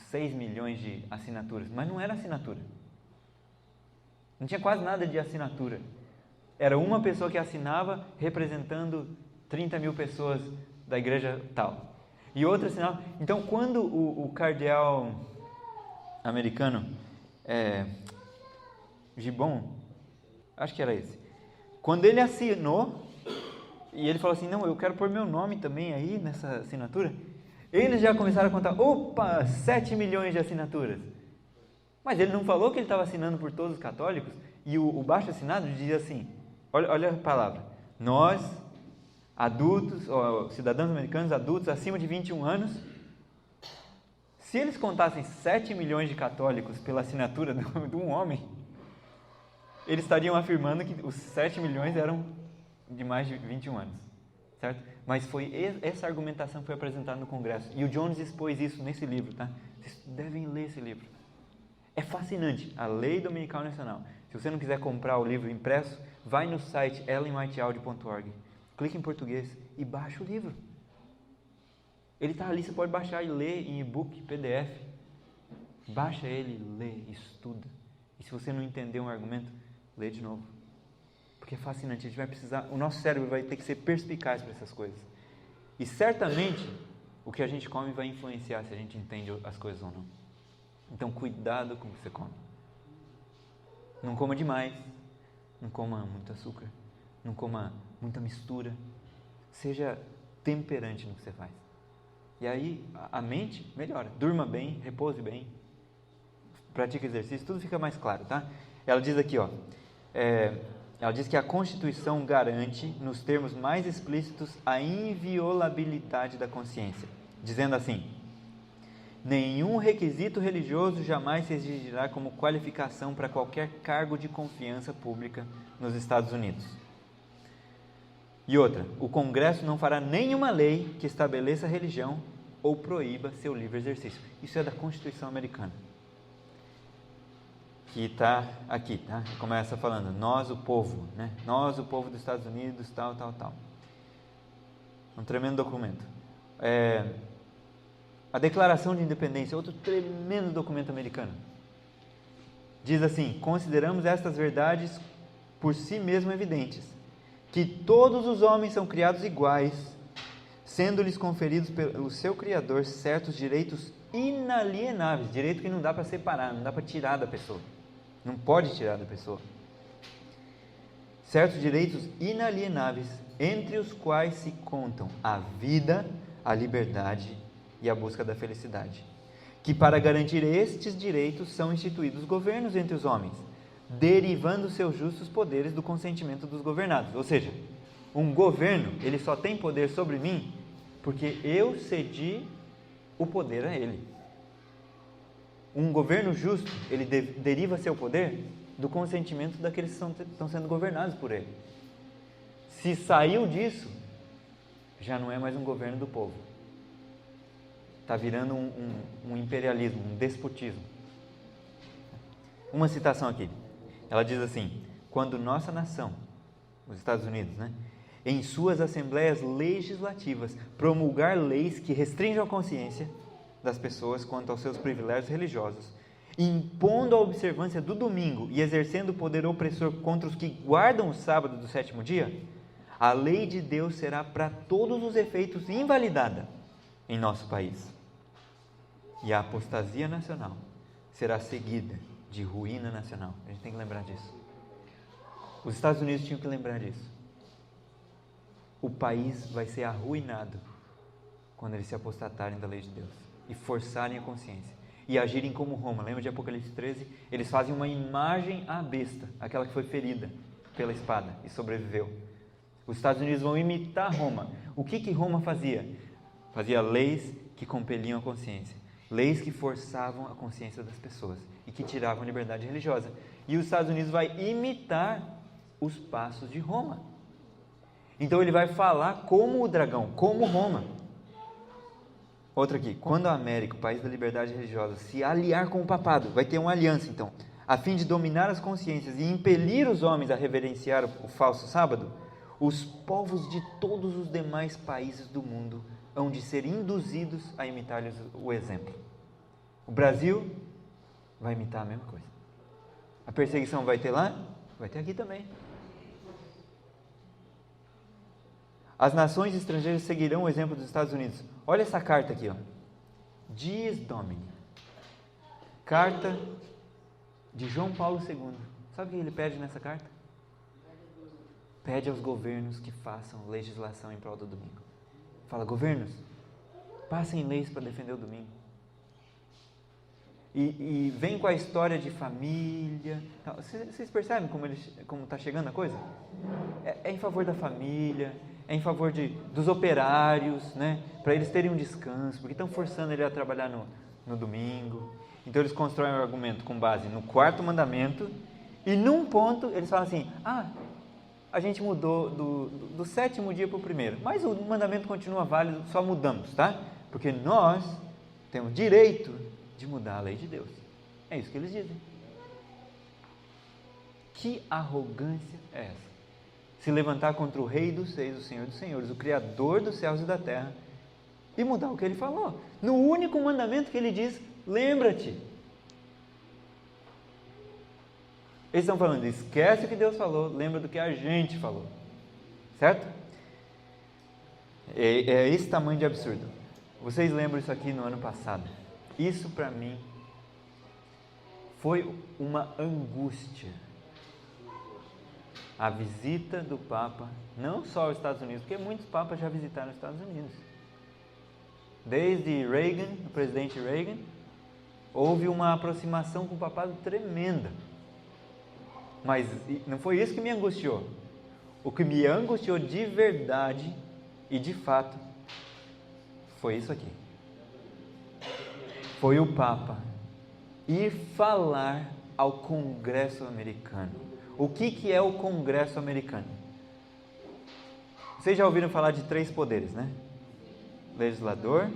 6 milhões de assinaturas, mas não era assinatura. Não tinha quase nada de assinatura. Era uma pessoa que assinava representando 30 mil pessoas da igreja tal. E outra assinava. Então, quando o cardeal americano, Gibbon, acho que era esse, quando ele assinou, e ele falou assim, não, eu quero pôr meu nome também aí nessa assinatura, eles já começaram a contar, 7 milhões de assinaturas. Mas ele não falou que ele estava assinando por todos os católicos, e o baixo assinado dizia assim, olha a palavra, nós, adultos, cidadãos americanos adultos acima de 21 anos, se eles contassem 7 milhões de católicos pela assinatura de um homem, eles estariam afirmando que os 7 milhões eram de mais de 21 anos, certo? Mas essa argumentação foi apresentada no Congresso, e o Jones expôs isso nesse livro, tá? Vocês devem ler esse livro. É fascinante, a Lei Dominical Nacional. Se você não quiser comprar o livro impresso, vai no site ellenwhiteaudio.org, clica em português e baixa o livro. Ele está ali, você pode baixar e ler em e-book, PDF. Baixa ele, lê, estuda. E se você não entender um argumento, lê de novo. Porque é fascinante, a gente vai precisar, o nosso cérebro vai ter que ser perspicaz para essas coisas. E certamente, o que a gente come vai influenciar se a gente entende as coisas ou não. Então, cuidado com o que você come. Não coma demais, não coma muito açúcar, não coma muita mistura. Seja temperante no que você faz. E aí, a mente melhora. Durma bem, repouse bem, pratique exercício, tudo fica mais claro, tá? Ela diz aqui, ela diz que a Constituição garante, nos termos mais explícitos, a inviolabilidade da consciência, dizendo assim, nenhum requisito religioso jamais se exigirá como qualificação para qualquer cargo de confiança pública nos Estados Unidos. E outra, o Congresso não fará nenhuma lei que estabeleça religião ou proíba seu livre exercício. Isso é da Constituição americana. Que está aqui, tá? Começa falando, nós o povo, né? Nós o povo dos Estados Unidos, tal. Um tremendo documento. A Declaração de Independência, outro tremendo documento americano. Diz assim: consideramos estas verdades por si mesmo evidentes, que todos os homens são criados iguais, sendo-lhes conferidos pelo seu Criador certos direitos inalienáveis, direito que não dá para separar, não dá para tirar da pessoa, não pode tirar da pessoa, certos direitos inalienáveis, entre os quais se contam a vida, a liberdade e a busca da felicidade, que para garantir estes direitos são instituídos governos entre os homens, derivando seus justos poderes do consentimento dos governados. Ou seja, um governo, ele só tem poder sobre mim porque eu cedi o poder a ele. Um governo justo, ele deriva seu poder do consentimento daqueles que estão sendo governados por ele. Se saiu disso, já não é mais um governo do povo. Está virando um imperialismo, um despotismo. Uma citação aqui. Ela diz assim: quando nossa nação, os Estados Unidos, em suas assembleias legislativas, promulgar leis que restringam a consciência das pessoas quanto aos seus privilégios religiosos, impondo a observância do domingo e exercendo o poder opressor contra os que guardam o sábado do sétimo dia, a lei de Deus será para todos os efeitos invalidada em nosso país. E a apostasia nacional será seguida de ruína nacional. A gente tem que lembrar disso. Os Estados Unidos tinham que lembrar disso. O país vai ser arruinado quando eles se apostatarem da lei de Deus e forçarem a consciência e agirem como Roma. Lembra de Apocalipse 13? Eles fazem uma imagem à besta, aquela que foi ferida pela espada e sobreviveu. Os Estados Unidos vão imitar Roma. O que Roma fazia? Fazia leis que compeliam a consciência, leis que forçavam a consciência das pessoas e que tiravam a liberdade religiosa. E os Estados Unidos vai imitar os passos de Roma. Então ele vai falar como o dragão, como Roma. Outra aqui: quando a América, o país da liberdade religiosa, se aliar com o papado, vai ter uma aliança então, a fim de dominar as consciências e impelir os homens a reverenciar o falso sábado, os povos de todos os demais países do mundo hão de ser induzidos a imitar-lhes o exemplo. O Brasil vai imitar a mesma coisa. A perseguição vai ter lá? Vai ter aqui também. As nações estrangeiras seguirão o exemplo dos Estados Unidos. Olha essa carta aqui, ó. Dies Domini. Carta de João Paulo II. Sabe o que ele pede nessa carta? Pede aos governos que façam legislação em prol do domingo. Fala: governos, passem leis para defender o domingo. E vem com a história de família. Vocês percebem como está chegando a coisa? É em favor da família, é em favor dos operários, para eles terem um descanso, porque estão forçando ele a trabalhar no domingo. Então eles constroem um argumento com base no quarto mandamento, e num ponto eles falam assim: a gente mudou do sétimo dia para o primeiro, mas o mandamento continua válido, só mudamos, tá? Porque nós temos direito de mudar a lei de Deus. É isso que eles dizem. Que arrogância é essa? Se levantar contra o Rei dos Reis, o Senhor dos Senhores, o Criador dos céus e da terra, e mudar o que ele falou. No único mandamento que ele diz: lembra-te. Eles estão falando: esquece o que Deus falou, lembra do que a gente falou. Certo? É esse tamanho de absurdo. Vocês lembram isso aqui no ano passado? Isso para mim foi uma angústia. A visita do Papa, não só aos Estados Unidos, porque muitos papas já visitaram os Estados Unidos. Desde Reagan, o presidente Reagan, houve uma aproximação com o papado tremenda. Mas não foi isso que me angustiou. O que me angustiou de verdade e de fato foi isso aqui. Foi o Papa ir falar ao Congresso americano. O que é o Congresso americano? Vocês já ouviram falar de 3 poderes, Legislador,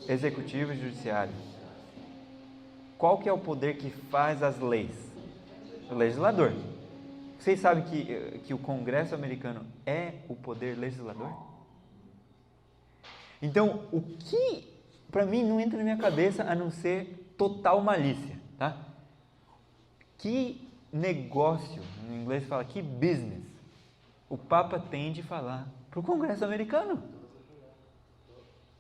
Executivo e Judiciário. Qual que é o poder que faz as leis? O legislador. Vocês sabem que o Congresso americano é o poder legislador? Então, o que para mim não entra na minha cabeça a não ser total malícia, tá? Que negócio, em inglês fala que business, o Papa tem de falar para o Congresso americano.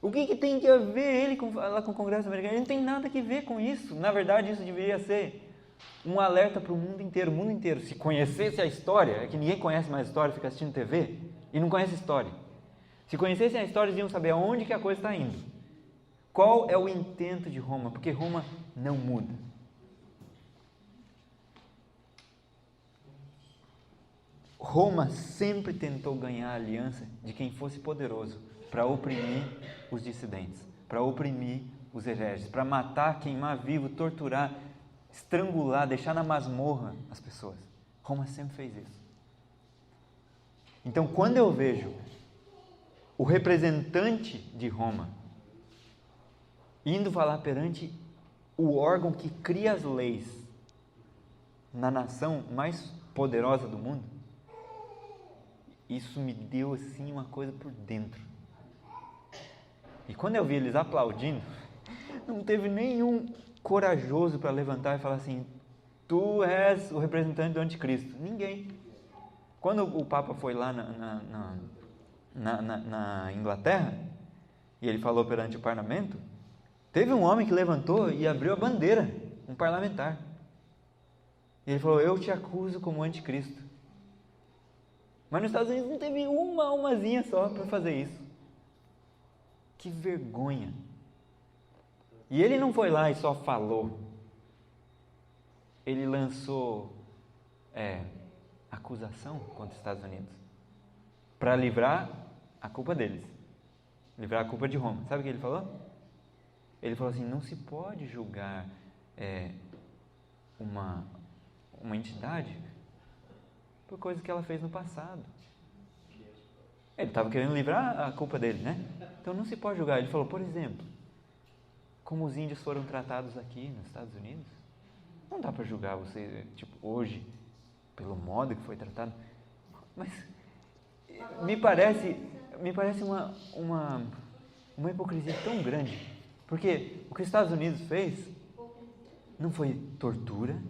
O que tem a ver ele falar com o Congresso americano? Ele não tem nada a ver com isso. Na verdade, isso deveria ser um alerta para o mundo inteiro. O mundo inteiro, se conhecesse a história, é que ninguém conhece mais a história, fica assistindo TV e não conhece a história. Se conhecessem a história, eles iam saber aonde que a coisa está indo. Qual é o intento de Roma? Porque Roma não muda. Roma sempre tentou ganhar a aliança de quem fosse poderoso para oprimir os dissidentes, para oprimir os hereges, para matar, queimar vivo, torturar, estrangular, deixar na masmorra as pessoas. Roma sempre fez isso. Então, quando eu vejo o representante de Roma indo falar perante o órgão que cria as leis na nação mais poderosa do mundo, isso me deu assim uma coisa por dentro. E quando eu vi eles aplaudindo, não teve nenhum corajoso para levantar e falar assim: tu és o representante do anticristo. Ninguém. Quando o Papa foi lá na Inglaterra e ele falou perante o parlamento, teve um homem que levantou e abriu a bandeira, um parlamentar. E ele falou: eu te acuso como anticristo. Mas nos Estados Unidos não teve uma almazinha só para fazer isso. Que vergonha. E ele não foi lá e só falou. Ele lançou acusação contra os Estados Unidos para livrar a culpa deles, livrar a culpa de Roma. Sabe o que ele falou? Ele falou assim: não se pode julgar uma entidade por coisas que ela fez no passado. Ele estava querendo livrar a culpa dele, né? Então não se pode julgar. Ele falou, por exemplo, como os índios foram tratados aqui nos Estados Unidos. Não dá para julgar você, hoje, pelo modo que foi tratado. Mas me parece uma hipocrisia tão grande. Porque o que os Estados Unidos fez não foi tortura,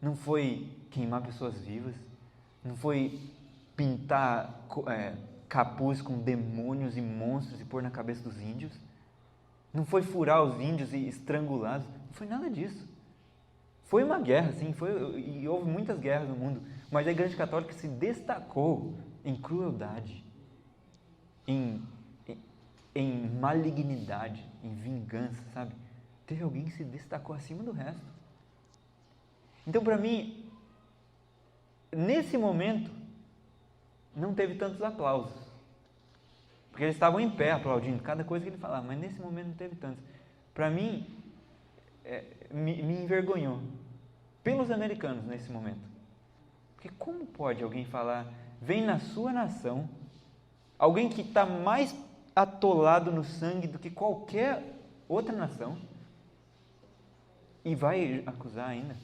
não foi queimar pessoas vivas, não foi pintar capuz com demônios e monstros e pôr na cabeça dos índios, não foi furar os índios e estrangulá-los, não foi nada disso. Foi uma guerra, sim, e houve muitas guerras no mundo, mas a Igreja Católica se destacou em crueldade, em malignidade, em vingança, sabe? Teve alguém que se destacou acima do resto. Então, para mim, nesse momento, não teve tantos aplausos, porque eles estavam em pé aplaudindo cada coisa que ele falava, mas nesse momento não teve tantos. Para mim, me envergonhou pelos americanos nesse momento, porque como pode alguém falar, vem na sua nação, alguém que está mais atolado no sangue do que qualquer outra nação, e vai acusar ainda?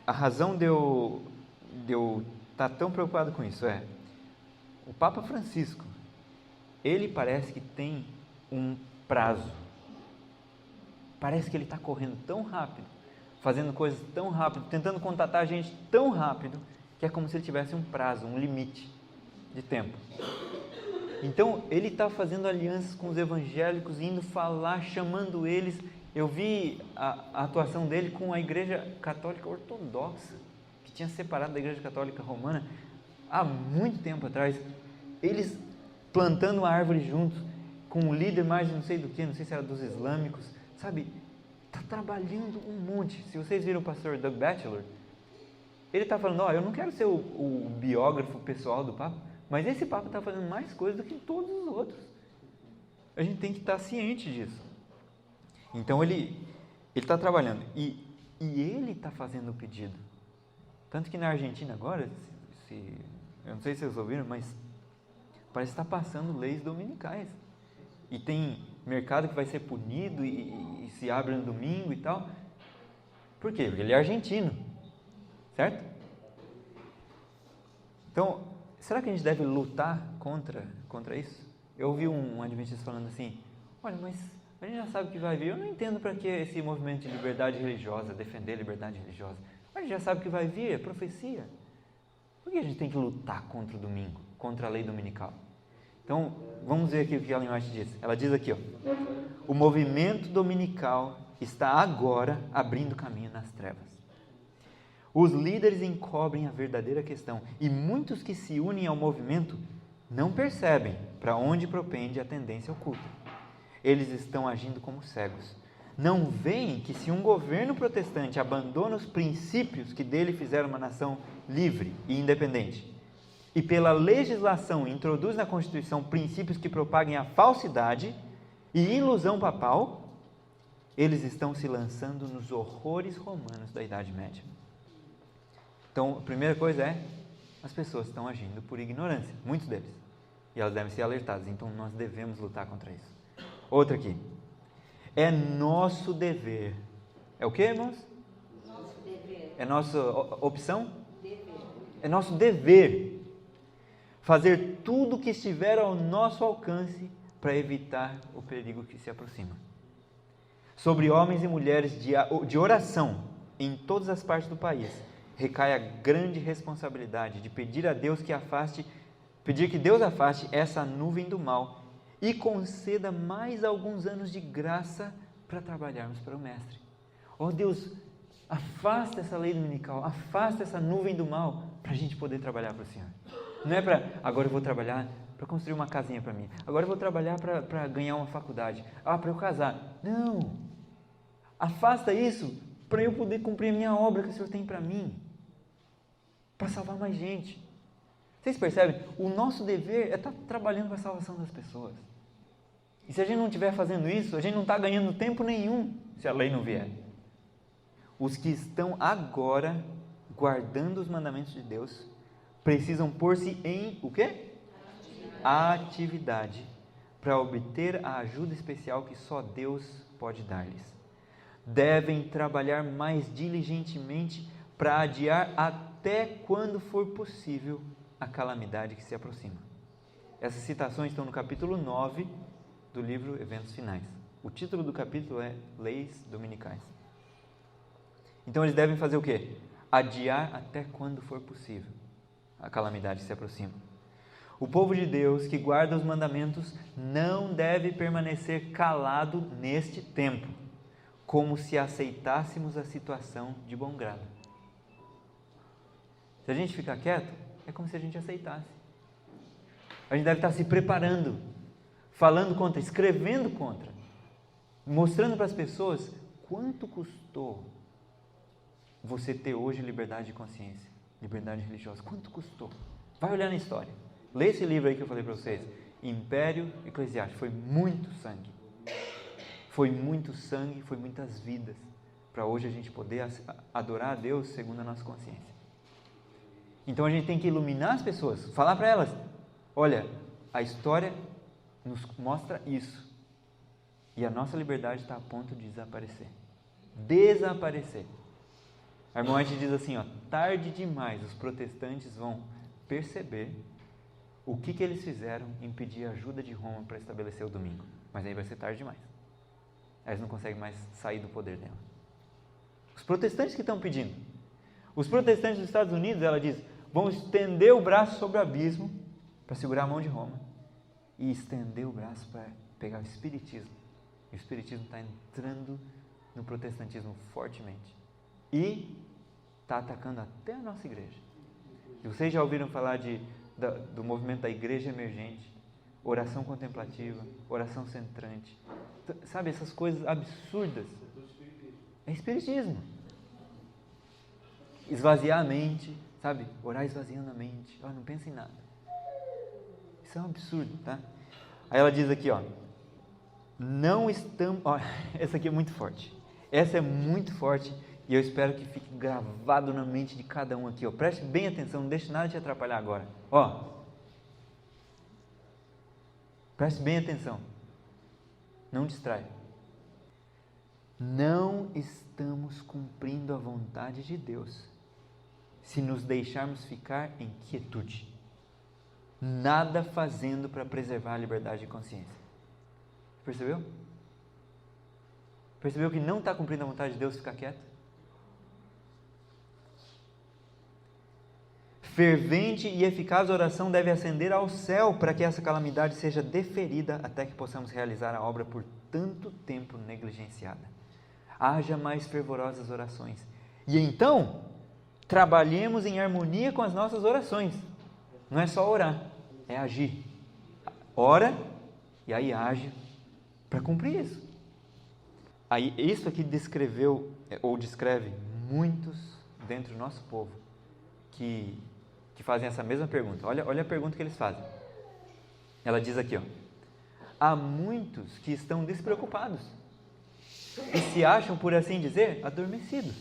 A razão de eu estar tão preocupado com isso o Papa Francisco, ele parece que tem um prazo, parece que ele está correndo tão rápido, fazendo coisas tão rápido, tentando contatar a gente tão rápido, que é como se ele tivesse um prazo, um limite de tempo. Então ele está fazendo alianças com os evangélicos, indo falar, chamando eles. Eu vi a atuação dele com a Igreja Católica Ortodoxa, que tinha separado da Igreja Católica Romana há muito tempo atrás. Eles plantando uma árvore juntos, com um líder mais não sei do que, não sei se era dos islâmicos, sabe? Está trabalhando um monte. Se vocês viram o pastor Doug Batchelor, ele está falando, eu não quero ser o biógrafo pessoal do Papa, mas esse Papa está fazendo mais coisas do que todos os outros. A gente tem que estar ciente disso. Então ele está trabalhando e ele está fazendo o pedido. Tanto que na Argentina agora, eu não sei se vocês ouviram, mas parece que está passando leis dominicais. E tem mercado que vai ser punido e se abre no domingo e tal. Por quê? Porque ele é argentino, certo? Então, será que a gente deve lutar contra isso? Eu ouvi um adventista falando assim, Olha, mas a gente já sabe que vai vir. Eu não entendo para que esse movimento de liberdade religiosa, defender a liberdade religiosa. A gente já sabe que vai vir, é profecia. Por que a gente tem que lutar contra o domingo, contra a lei dominical? Então, vamos ver aqui o que Ellen White diz. Ela diz aqui, ó, o movimento dominical está agora abrindo caminho nas trevas. Os líderes encobrem a verdadeira questão e muitos que se unem ao movimento não percebem para onde propende a tendência oculta. Eles estão agindo como cegos. Não veem que se um governo protestante abandona os princípios que dele fizeram uma nação livre e independente, e pela legislação introduz na Constituição princípios que propaguem a falsidade e ilusão papal, eles estão se lançando nos horrores romanos da Idade Média. Então, a primeira coisa é, as pessoas estão agindo por ignorância, muitos deles, e elas devem ser alertadas, então nós devemos lutar contra isso. Outra aqui, é nosso dever, é o que, irmãos? Nosso dever. É nossa opção? Dever. É nosso dever fazer tudo o que estiver ao nosso alcance para evitar o perigo que se aproxima. Sobre homens e mulheres de oração em todas as partes do país, recai a grande responsabilidade de pedir a Deus pedir que Deus afaste essa nuvem do mal e conceda mais alguns anos de graça para trabalharmos para o Mestre. Oh Deus, afasta essa lei dominical, afasta essa nuvem do mal para a gente poder trabalhar para o Senhor. Não é para, agora eu vou trabalhar para construir uma casinha para mim, agora eu vou trabalhar para ganhar uma faculdade, para eu casar. Não, afasta isso para eu poder cumprir a minha obra que o Senhor tem para mim, para salvar mais gente. Vocês percebem? O nosso dever é estar trabalhando para a salvação das pessoas. E se a gente não estiver fazendo isso, a gente não está ganhando tempo nenhum se a lei não vier. Os que estão agora guardando os mandamentos de Deus precisam pôr-se em o quê? Atividade para obter a ajuda especial que só Deus pode dar-lhes. Devem trabalhar mais diligentemente para adiar até quando for possível a calamidade que se aproxima. Essas citações estão no capítulo 9 do livro Eventos Finais. O título do capítulo é Leis Dominicais. Então eles devem fazer o quê? Adiar até quando for possível a calamidade que se aproxima. O povo de Deus que guarda os mandamentos não deve permanecer calado neste tempo, como se aceitássemos a situação de bom grado. Se a gente ficar quieto, é como se a gente aceitasse. A gente deve estar se preparando, falando contra, escrevendo contra, mostrando para as pessoas quanto custou você ter hoje liberdade de consciência, liberdade religiosa. Quanto custou? Vai olhar na história. Lê esse livro aí que eu falei para vocês, Império Eclesiástico. Foi muito sangue. Foi muito sangue, foi muitas vidas, para hoje a gente poder adorar a Deus segundo a nossa consciência. Então a gente tem que iluminar as pessoas, falar para elas, olha, a história nos mostra isso, e a nossa liberdade está a ponto de desaparecer. Desaparecer. A irmã White diz assim, ó, tarde demais os protestantes vão perceber o que eles fizeram em pedir ajuda de Roma para estabelecer o domingo. Mas aí vai ser tarde demais. Eles não conseguem mais sair do poder dela. Os protestantes que estão pedindo. Os protestantes dos Estados Unidos, ela diz, vão estender o braço sobre o abismo para segurar a mão de Roma e estender o braço para pegar o espiritismo. E o espiritismo está entrando no protestantismo fortemente. E está atacando até a nossa igreja. E vocês já ouviram falar do movimento da igreja emergente, oração contemplativa, oração centrante, sabe, essas coisas absurdas. É espiritismo. Esvaziar a mente, sabe, orar esvaziando a mente, não pensa em nada. Isso é um absurdo, tá? Aí ela diz aqui, não estamos, essa aqui é muito forte, essa é muito forte e eu espero que fique gravado na mente de cada um aqui, preste bem atenção, não deixe nada te atrapalhar agora, preste bem atenção, não distrai. Não estamos cumprindo a vontade de Deus se nos deixarmos ficar em quietude, nada fazendo para preservar a liberdade de consciência. Percebeu? Percebeu que não está cumprindo a vontade de Deus, ficar quieto? Fervente e eficaz oração deve ascender ao céu para que essa calamidade seja deferida até que possamos realizar a obra por tanto tempo negligenciada. Haja mais fervorosas orações. E então, trabalhemos em harmonia com as nossas orações. Não é só orar, é agir. Ora e aí age para cumprir isso. Aí, isso aqui descreve muitos dentro do nosso povo que fazem essa mesma pergunta. Olha a pergunta que eles fazem. Ela diz aqui, ó: há muitos que estão despreocupados e se acham, por assim dizer, adormecidos.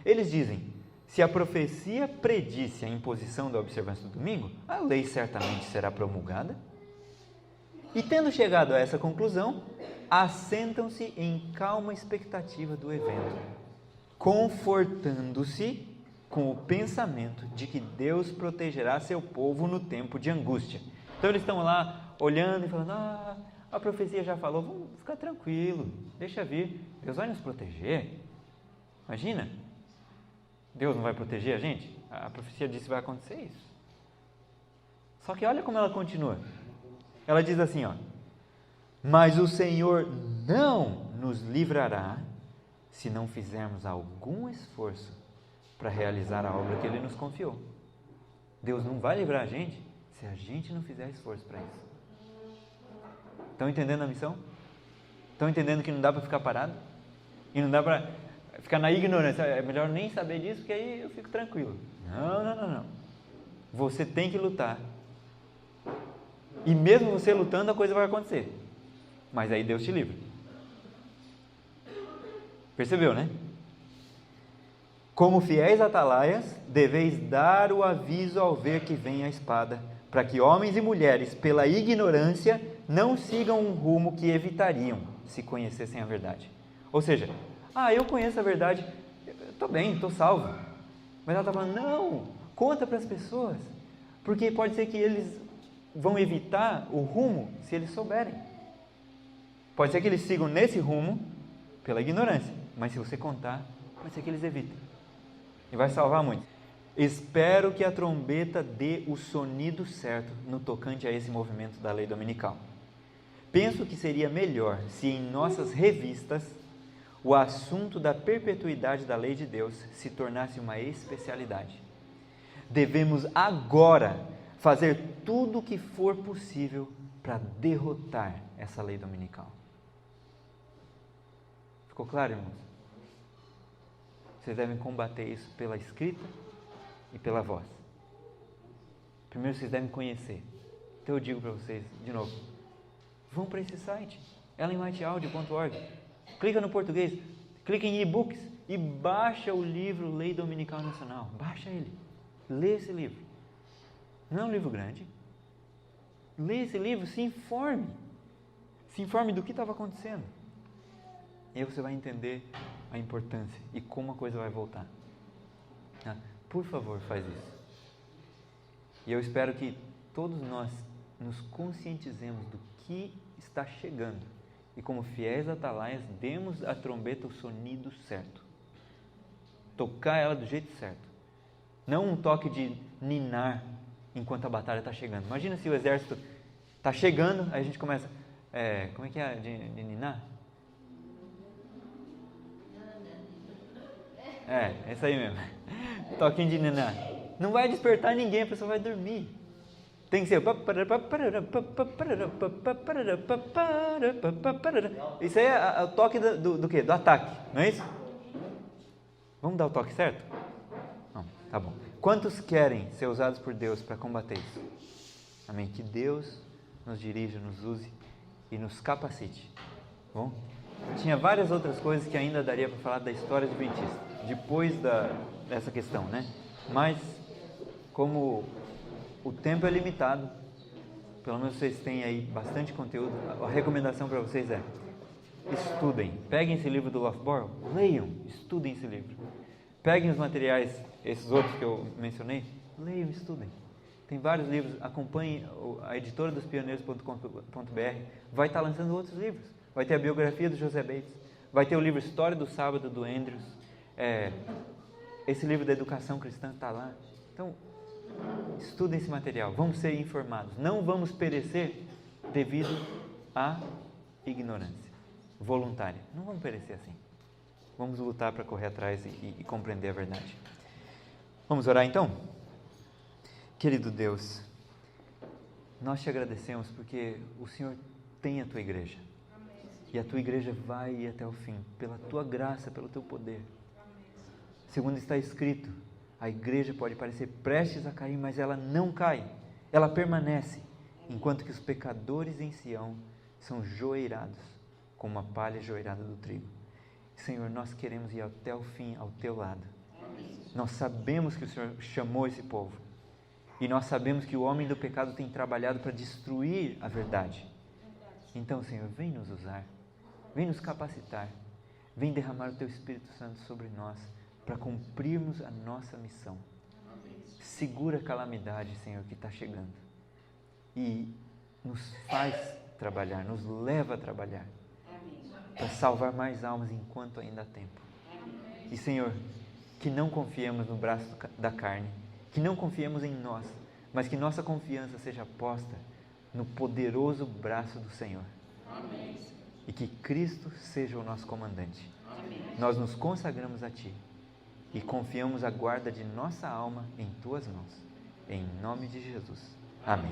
Eles dizem: se a profecia predisse a imposição da observância do domingo, a lei certamente será promulgada. E tendo chegado a essa conclusão, assentam-se em calma expectativa do evento, confortando-se com o pensamento de que Deus protegerá seu povo no tempo de angústia. Então eles estão lá olhando e falando: a profecia já falou, vamos ficar tranquilo, deixa vir, Deus vai nos proteger. Imagina, Deus não vai proteger a gente? A profecia disse que vai acontecer isso. Só que olha como ela continua. Ela diz assim, ó: mas o Senhor não nos livrará se não fizermos algum esforço para realizar a obra que Ele nos confiou. Deus não vai livrar a gente se a gente não fizer esforço para isso. Estão entendendo a missão? Estão entendendo que não dá para ficar parado? E não dá para ficar na ignorância? É melhor nem saber disso, porque aí eu fico tranquilo. Não. Você tem que lutar. E mesmo você lutando, a coisa vai acontecer. Mas aí Deus te livra. Percebeu, né? Como fiéis atalaias, deveis dar o aviso ao ver que vem a espada, para que homens e mulheres, pela ignorância, não sigam um rumo que evitariam se conhecessem a verdade. Ou seja, eu conheço a verdade, estou bem, estou salvo. Mas ela está falando: não, conta para as pessoas, porque pode ser que eles vão evitar o rumo se eles souberem. Pode ser que eles sigam nesse rumo pela ignorância, mas se você contar, pode ser que eles evitem. E vai salvar muito. Espero que a trombeta dê o sonido certo no tocante a esse movimento da lei dominical. Penso que seria melhor se em nossas revistas o assunto da perpetuidade da lei de Deus se tornasse uma especialidade. Devemos agora fazer tudo o que for possível para derrotar essa lei dominical. Ficou claro, irmãos? Vocês devem combater isso pela escrita e pela voz. Primeiro vocês devem conhecer. Então eu digo para vocês, de novo, vão para esse site, ellenwhiteaudio.org, clica no português, clica em e-books e baixa o livro Lei Dominical Nacional. Baixa ele, lê esse livro. Não é um livro grande. Lê esse livro, se informe. Se informe do que estava acontecendo. E aí você vai entender a importância e como a coisa vai voltar. Por favor, faz isso. E eu espero que todos nós nos conscientizemos do que está chegando e, como fiéis atalaias, demos à trombeta o sonido certo. Tocar ela do jeito certo. Não um toque de ninar enquanto a batalha está chegando. Imagina se o exército está chegando, aí a gente começa... como é que é de ninar? É isso aí mesmo. Toquinho de ninar. Não vai despertar ninguém, a pessoa vai dormir. Tem que ser... Isso aí é o toque do quê? Do ataque, não é isso? Vamos dar o toque certo? Não, tá bom. Quantos querem ser usados por Deus para combater isso? Amém? Que Deus nos dirija, nos use e nos capacite. Bom? Tinha várias outras coisas que ainda daria para falar da história adventista, depois dessa questão, né? Mas, como o tempo é limitado, pelo menos vocês têm aí bastante conteúdo, a recomendação para vocês é: estudem. Peguem esse livro do Loftboro, leiam, estudem esse livro. Peguem os materiais, esses outros que eu mencionei, leiam, estudem. Tem vários livros, acompanhem a editora dos pioneiros.com.br, vai estar lançando outros livros. vai ter a biografia do José Bates, vai ter o livro História do Sábado do Andrews, esse livro da educação cristã está lá. Então, estudem esse material, vamos ser informados, não vamos perecer devido à ignorância voluntária, não vamos perecer assim, vamos lutar para correr atrás e compreender a verdade. Vamos orar então? Querido Deus, nós te agradecemos porque o Senhor tem a tua igreja. E a tua igreja vai ir até o fim, pela tua graça, pelo teu poder. Segundo está escrito, a igreja pode parecer prestes a cair, mas ela não cai, ela permanece, enquanto que os pecadores em Sião são joeirados, como a palha joeirada do trigo. Senhor, nós queremos ir até o fim, ao teu lado. Nós sabemos que o Senhor chamou esse povo, e nós sabemos que o homem do pecado tem trabalhado para destruir a verdade. Então, Senhor, vem nos usar, vem nos capacitar, vem derramar o teu Espírito Santo sobre nós, para cumprirmos a nossa missão. Segura a calamidade, Senhor, que está chegando, e nos faz trabalhar, nos leva a trabalhar, para salvar mais almas enquanto ainda há tempo. E, Senhor, que não confiemos no braço da carne, que não confiemos em nós, mas que nossa confiança seja posta no poderoso braço do Senhor. Amém. E que Cristo seja o nosso comandante. Amém. Nós nos consagramos a Ti e confiamos a guarda de nossa alma em Tuas mãos. Em nome de Jesus. Amém.